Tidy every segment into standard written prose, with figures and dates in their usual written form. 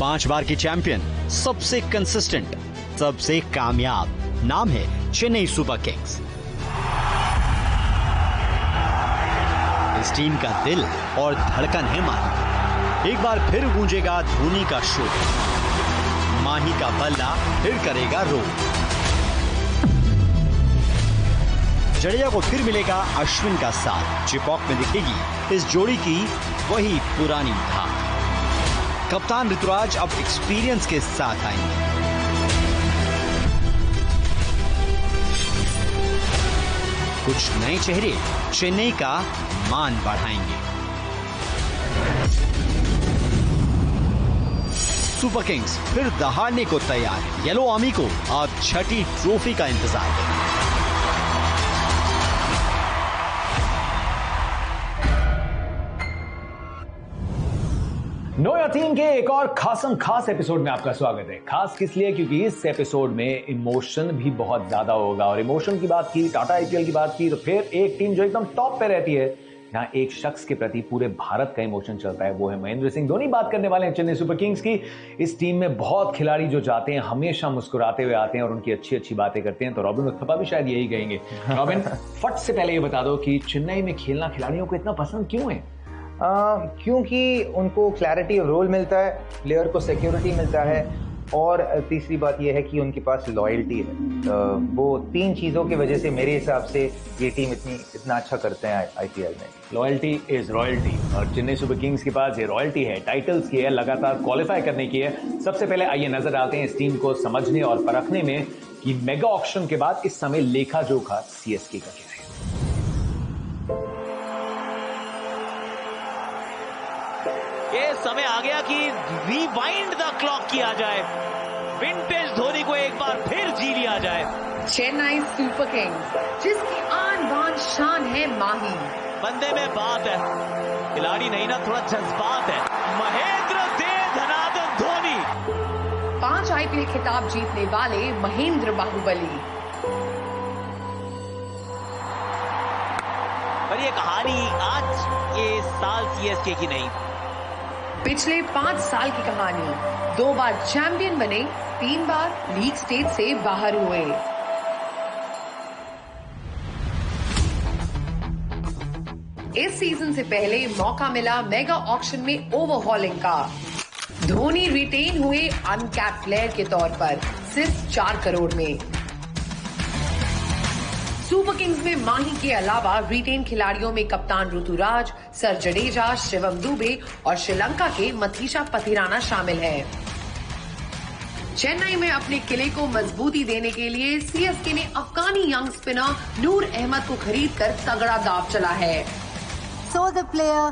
5 बार की चैंपियन, सबसे कंसिस्टेंट, सबसे कामयाब, नाम है चेन्नई सुपर किंग्स। इस टीम का दिल और धड़कन है माही। एक बार फिर गूंजेगा धोनी का शोर, माही का बल्ला फिर करेगा रोल। जडेजा को फिर मिलेगा अश्विन का साथ, चिपॉक में दिखेगी इस जोड़ी की वही पुरानी धार। कप्तान ऋतुराज अब एक्सपीरियंस के साथ आएंगे। कुछ नए चेहरे चेन्नई का मान बढ़ाएंगे। सुपर किंग्स फिर दहाड़ने को तैयार। येलो आर्मी को अब छठी ट्रॉफी का इंतजार है। नो योर टीम के एक और खास एपिसोड में आपका स्वागत है। खास किस लिए? क्योंकि इस एपिसोड में इमोशन भी बहुत ज्यादा होगा। और इमोशन की बात की, टाटा आईपीएल की बात की, तो फिर एक टीम जो एकदम टॉप पे रहती है, यहाँ एक शख्स के प्रति पूरे भारत का इमोशन चलता है, वो है महेंद्र सिंह धोनी। बात करने वाले हैं चेन्नई सुपर किंग्स की। इस टीम में बहुत खिलाड़ी जो जाते हैं हमेशा मुस्कुराते हुए आते हैं और उनकी अच्छी बातें करते हैं। तो रॉबिन उत्थपा भी शायद यही कहेंगे। रॉबिन, फट से पहले ये बता दो कि चेन्नई में खेलना खिलाड़ियों को इतना पसंद क्यों है? क्योंकि उनको क्लैरिटी ऑफ रोल मिलता है, प्लेयर को सिक्योरिटी मिलता है, और तीसरी बात यह है कि उनके पास लॉयल्टी है। वो 3 चीज़ों की वजह से मेरे हिसाब से ये टीम इतना अच्छा करते हैं आईपीएल में। लॉयल्टी इज रॉयल्टी, और चेन्नई सुपर किंग्स के पास ये रॉयल्टी है, टाइटल्स की है, लगातार क्वालिफाई करने की है। सबसे पहले आइए नजर डालते हैं इस टीम को समझने और परखने में कि मेगा ऑक्शन के बाद इस समय लेखा जोखा सीएसके का क्या है। ये समय आ गया कि रिवाइंड द क्लॉक किया जाए, विंटेज धोनी को एक बार फिर जी लिया जाए। चेन्नई सुपर किंग्स, जिसकी आन बान शान है माही। बंदे में बात है, खिलाड़ी नहीं ना, थोड़ा जज्बात है। महेंद्र दे धनाधन धोनी। 5 आईपीएल खिताब जीतने वाले महेंद्र बाहुबली। पर ये कहानी आज ये साल सीएसके की नहीं, पिछले 5 साल की कहानी। 2 बार चैंपियन बने, 3 बार लीग स्टेज से बाहर हुए। इस सीजन से पहले मौका मिला मेगा ऑक्शन में ओवरहॉलिंग का। धोनी रिटेन हुए अनकैप्ड प्लेयर के तौर पर सिर्फ 4 करोड़ में। सुपर किंग्स में माही के अलावा रिटेन खिलाड़ियों में कप्तान ऋतुराज, सर जडेजा, शिवम दुबे और श्रीलंका के मथीशा पथिराना शामिल है। चेन्नई में अपने किले को मजबूती देने के लिए सीएसके ने अफगानी यंग स्पिनर नूर अहमद को खरीदकर तगड़ा दांव चला है। So the player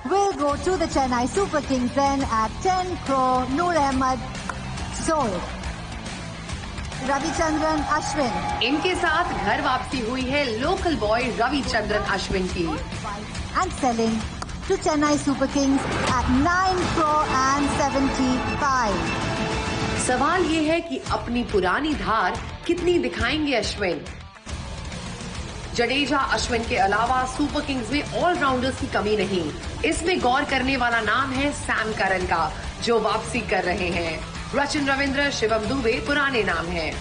will go to the Chennai Super Kings then at 10 crore. Noor Ahmed sold. Ravichandran Ashwin, इनके साथ घर वापसी हुई है लोकल बॉय रविचंद्रन अश्विन की। and selling to Chennai Super Kings at 9 crore and 75. सवाल ये है कि अपनी पुरानी धार कितनी दिखाएंगे अश्विन। जडेजा अश्विन के अलावा सुपर किंग्स में ऑलराउंडर्स की कमी नहीं। इसमें गौर करने वाला नाम है सैम करन का, जो वापसी कर रहे हैं। रचिन रविंद्र, शिवम दुबे पुराने नाम हैं।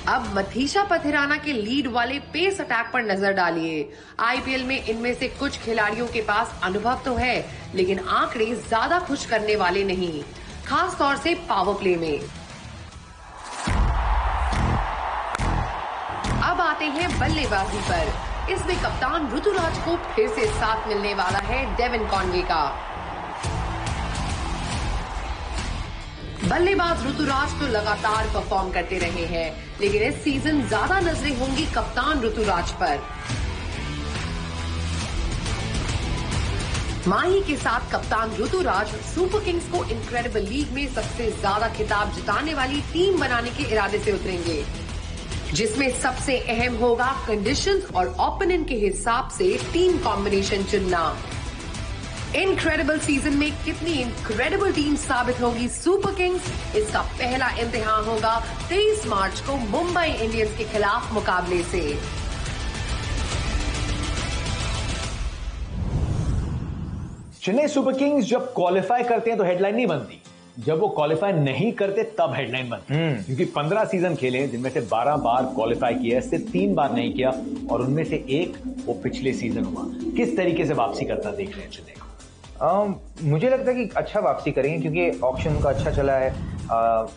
अब मथीशा पथिराना के लीड वाले पेस अटैक पर नजर डालिए। आईपीएल में इनमें से कुछ खिलाड़ियों के पास अनुभव तो है, लेकिन आंकड़े ज्यादा खुश करने वाले नहीं, खास तौर से पावर प्ले में। अब आते हैं बल्लेबाजी पर। इसमें कप्तान ऋतुराज को फिर से साथ मिलने वाला है डेविन कॉनवे का। बल्लेबाज ऋतुराज तो लगातार परफॉर्म करते रहे हैं, लेकिन इस सीजन ज्यादा नजरें होंगी कप्तान ऋतुराज पर। माही के साथ कप्तान ऋतुराज सुपर किंग्स को इनक्रेडिबल लीग में सबसे ज्यादा खिताब जिताने वाली टीम बनाने के इरादे से उतरेंगे, जिसमें सबसे अहम होगा कंडीशंस और ओपोनेंट के हिसाब से टीम कॉम्बिनेशन चुनना। इनक्रेडिबल सीजन में कितनी इनक्रेडिबल टीम साबित होगी सुपर किंग्स, इसका पहला इम्तिहान होगा 23 मार्च को मुंबई इंडियंस के खिलाफ मुकाबले से। चेन्नई सुपर किंग्स जब क्वालिफाई करते हैं तो हेडलाइन नहीं बनती, जब वो क्वालिफाई नहीं करते तब हेडलाइन बनती है, क्योंकि 15 सीजन खेले जिनमें से 12 बार क्वालिफाई किया, इससे 3 बार नहीं किया और उनमें से एक वो पिछले सीजन हुआ। किस तरीके से वापसी करता देख रहे हैं चेन्नई को? मुझे लगता है कि अच्छा वापसी करेंगे, क्योंकि ऑक्शन उनका अच्छा चला है।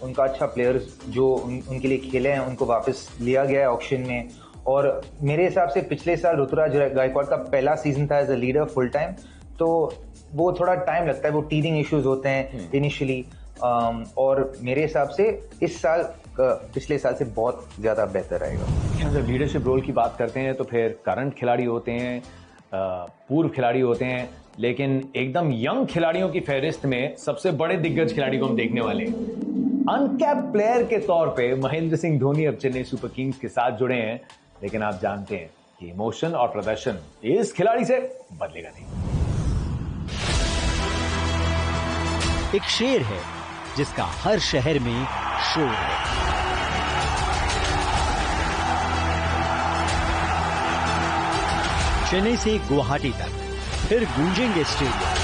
उनका अच्छा प्लेयर्स जो उनके लिए खेले हैं उनको वापस लिया गया है ऑक्शन में। और मेरे हिसाब से पिछले साल ऋतुराज गायकवाड़ का पहला सीजन था as a leader full time, तो वो थोड़ा टाइम लगता है, वो टीथिंग इश्यूज होते हैं इनिशियली। और मेरे हिसाब से इस साल पिछले साल से बहुत ज्यादा बेहतर आएगा। जब लीडरशिप रोल की बात करते हैं तो फिर करंट खिलाड़ी होते हैं, पूर्व खिलाड़ी होते हैं, लेकिन एकदम यंग खिलाड़ियों की फहरिस्त में सबसे बड़े दिग्गज खिलाड़ी को हम देखने वाले हैं। अनकैप प्लेयर के तौर पे महेंद्र सिंह धोनी अब चेन्नई सुपर किंग्स के साथ जुड़े हैं, लेकिन आप जानते हैं कि इमोशन और प्रदर्शन इस खिलाड़ी से बदलेगा नहीं। एक शेर है जिसका हर शहर में शोर है। चेन्नई से गुवाहाटी तक फिर गूंजेंगे stadium.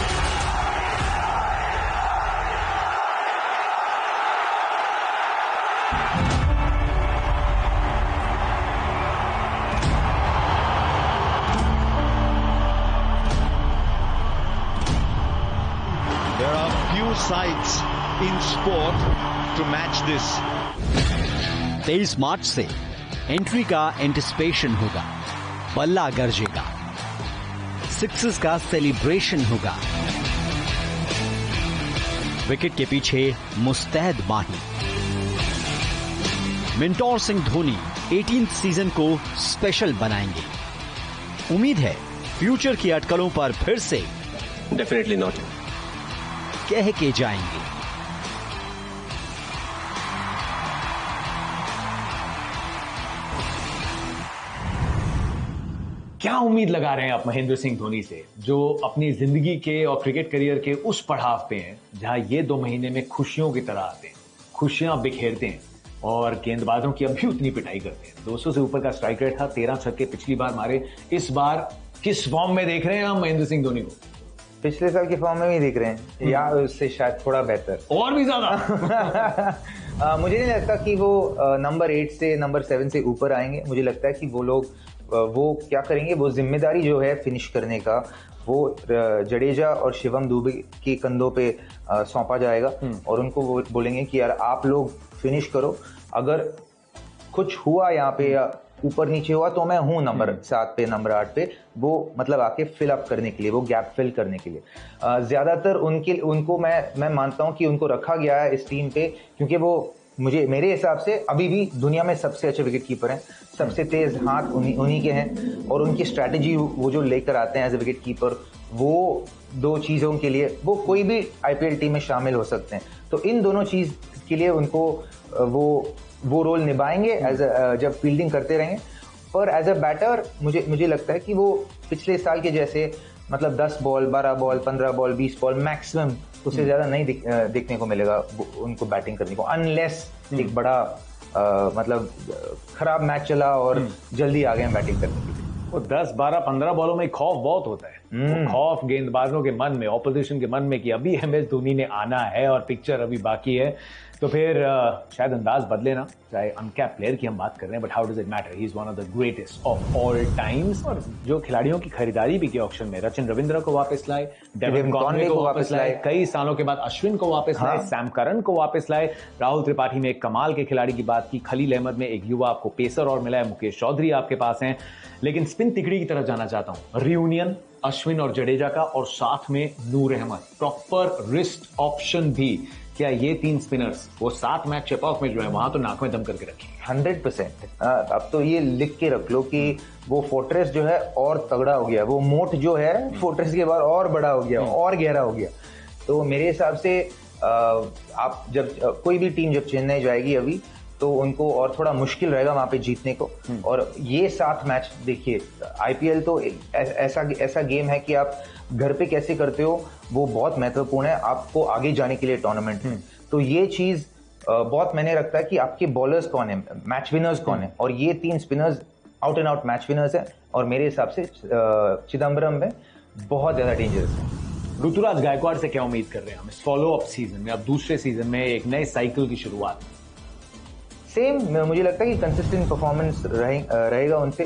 There are few sides in sport to match this. 23 मार्च से एंट्री का एंटिसिपेशन होगा, बल्ला गरजेगा, सिक्सेस का सेलिब्रेशन होगा, विकेट के पीछे मुस्तैद माही। मिंटोर सिंह धोनी 18th सीजन को स्पेशल बनाएंगे। उम्मीद है फ्यूचर की अटकलों पर फिर से डेफिनेटली नॉट कह के जाएंगे। क्या उम्मीद लगा रहे हैं आप महेंद्र सिंह धोनी से, जो अपनी जिंदगी के और क्रिकेट करियर के उस पड़ाव पे हैं जहां ये 2 महीने में खुशियों की तरह आते हैं, खुशियां बिखेरते हैं और गेंदबाजों की अभी उतनी पिटाई करते हैं। 200 से ऊपर का स्ट्राइक रेट था, 13 छक्के पिछली बार मारे। इस बार किस फॉर्म में देख रहे हैं आप महेंद्र सिंह धोनी को? पिछले साल की फॉर्म में भी देख रहे हैं, या उससे शायद थोड़ा बेहतर, और भी ज्यादा। मुझे नहीं लगता कि वो नंबर 8 से नंबर 7 से ऊपर आएंगे। मुझे लगता है कि वो लोग वो क्या करेंगे, वो जिम्मेदारी जो है फिनिश करने का वो जडेजा और शिवम दुबे के कंधों पे सौंपा जाएगा और उनको वो बोलेंगे कि यार आप लोग फिनिश करो, अगर कुछ हुआ यहाँ पे या ऊपर नीचे हुआ तो मैं हूं नंबर 7 पे नंबर 8 पे, वो मतलब आके फिल अप करने के लिए, वो गैप फिल करने के लिए। ज्यादातर उनको मैं मानता हूं कि उनको रखा गया है इस टीम पे क्योंकि वो मेरे हिसाब से अभी भी दुनिया में सबसे अच्छे विकेट कीपर हैं, सबसे तेज हाथ उन्हीं के हैं और उनकी स्ट्रैटेजी वो जो लेकर आते हैं एज ए विकेट कीपर, वो 2 चीजों के लिए वो कोई भी आईपीएल टीम में शामिल हो सकते हैं। तो इन दोनों चीज के लिए उनको वो रोल निभाएंगे जब फील्डिंग करते रहेंगे। पर एज ए बैटर मुझे लगता है कि वो पिछले साल के जैसे मतलब 10 ball 12 ball 15 ball 20 ball maximum, उससे ज्यादा नहीं देखने को मिलेगा उनको बैटिंग करने को, अनलेस एक बड़ा मतलब खराब मैच चला और जल्दी आ गए बैटिंग करने के लिए। वो 10, 12, 15 बॉलों में खौफ बहुत होता है। वो खौफ गेंदबाजों के मन में, ऑपोजिशन के मन में कि अभी MS धोनी ने आना है और पिक्चर अभी बाकी है, तो फिर शायद अंदाज बदले ना। चाहे अनकैप प्लेयर की हम बात कर रहे हैं, but how does it matter, he is one of the greatest of all times. और जो खिलाड़ियों की खरीदारी भी की ऑक्शन में, रचिन रविंद्र को वापस लाए, डेविड कॉनवे को वापस लाए, कई सालों के बाद अश्विन को वापस लाए, सैम करन को वापस लाए, राहुल त्रिपाठी में एक कमाल के खिलाड़ी की बात की, खलील अहमद में एक युवा आपको पेसर और मिला है, मुकेश चौधरी आपके पास हैं। लेकिन स्पिन तिकड़ी की तरफ जाना चाहता हूं, रियूनियन अश्विन और जडेजा का और साथ में नूर अहमद, प्रॉपर रिस्ट ऑप्शन भी। क्या ये 3 स्पिनर्स वो 7 मैच चेप ऑफ में जो है वहां तो नाक में दम करके रखेंगे? 100%। अब तो ये लिख के रख लो कि वो फोर्ट्रेस जो है और तगड़ा हो गया, वो मोट जो है फोर्ट्रेस के बाद और बड़ा हो गया और गहरा हो गया। तो मेरे हिसाब से आप जब कोई भी टीम जब चेन्नई जाएगी अभी, तो उनको और थोड़ा मुश्किल रहेगा वहां पे जीतने को। और ये 7 मैच देखिए, आईपीएल तो ऐसा गेम है कि आप घर पे कैसे करते हो वो बहुत महत्वपूर्ण है आपको आगे जाने के लिए टूर्नामेंट में। तो ये चीज बहुत मैंने रखता है कि आपके बॉलर्स कौन है, मैच विनर्स कौन है, और ये 3 spinners out and out match winners है और मेरे हिसाब से चिदम्बरम में बहुत ज्यादा डेंजरस है। ऋतुराज गायकवाड़ से क्या उम्मीद कर रहे हैं हम इस फॉलो अप सीजन में, अब दूसरे सीजन में एक नए साइकिल की शुरुआत? सेम मुझे लगता है कि कंसिस्टेंट परफॉर्मेंस रहेगा उनसे।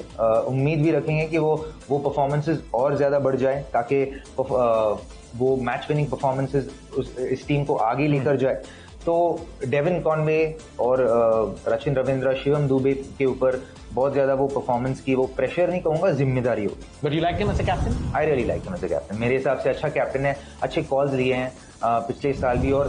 उम्मीद भी रखेंगे कि वो परफॉर्मेंसेस और ज्यादा बढ़ जाए ताकि वो मैच विनिंग परफॉर्मेंसेस इस टीम को आगे लेकर जाए। तो डेविन कॉनवे और रचिन रविंद्र, शिवम दुबे के ऊपर बहुत ज्यादा वो परफॉर्मेंस की, वो प्रेशर नहीं कहूंगा, जिम्मेदारी होगी। But you like him as a captain? I really like him as a captain. मेरे हिसाब से अच्छा कैप्टन है, अच्छे कॉल्स लिए हैं पिछले साल भी, और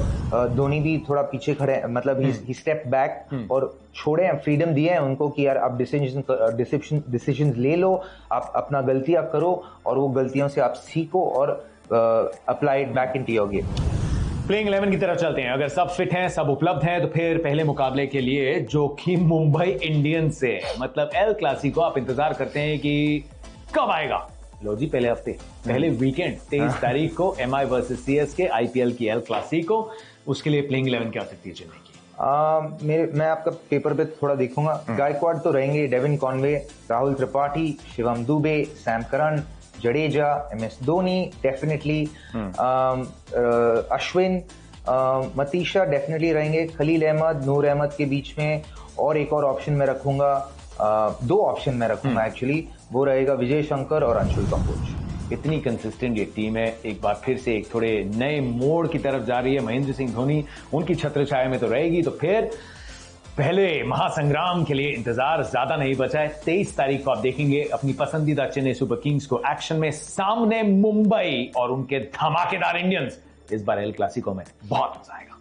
धोनी भी थोड़ा पीछे खड़े हैं, मतलब ही स्टेप बैक और छोड़े हैं, फ्रीडम दिए हैं उनको कि यार आप डिसीजन ले लो, आप अपना गलतियां करो और वो गलतियों से आप सीखो और apply it back into your game. Playing 11 की तरफ चलते हैं। अगर सब फिट हैं, सब उपलब्ध हैं, तो फिर पहले मुकाबले के लिए जो कि मुंबई इंडियंस से, मतलब एल क्लासिको, आप इंतजार करते हैं कि कब आएगा? लो जी, पहले हफ्ते, पहले वीकेंड 23 तारीख को MI वर्सेस CSK IPL की एल क्लासिको। उसके लिए प्लेइंग 11 क्या हो सकती है चेन्नई की? मैं आपका पेपर पे थोड़ा देखूंगा। गायकवाड़ तो रहेंगे, Devon Conway, Rahul Tripathi, Shivam Dubey, Sam Curran, Jadeja, MS Dhoni definitely, Ashwin, Matheesha definitely रहेंगे, खलील अहमद, नूर अहमद के बीच में, और एक और ऑप्शन में रखूंगा, 2 ऑप्शन में रखूंगा एक्चुअली, वो रहेगा विजय शंकर और अंशुल कंबोज। इतनी कंसिस्टेंट ये टीम है, एक बार फिर से एक थोड़े नए मोड़ की तरफ जा रही है। महेंद्र सिंह धोनी उनकी छत्र छाया में तो रहेगी, तो फिर पहले महासंग्राम के लिए इंतजार ज्यादा नहीं बचा है। 23 तारीख को आप देखेंगे अपनी पसंदीदा चेन्नई सुपर किंग्स को एक्शन में सामने मुंबई और उनके धमाकेदार इंडियंस। इस बार एल क्लासिको में बहुत मजा आएगा।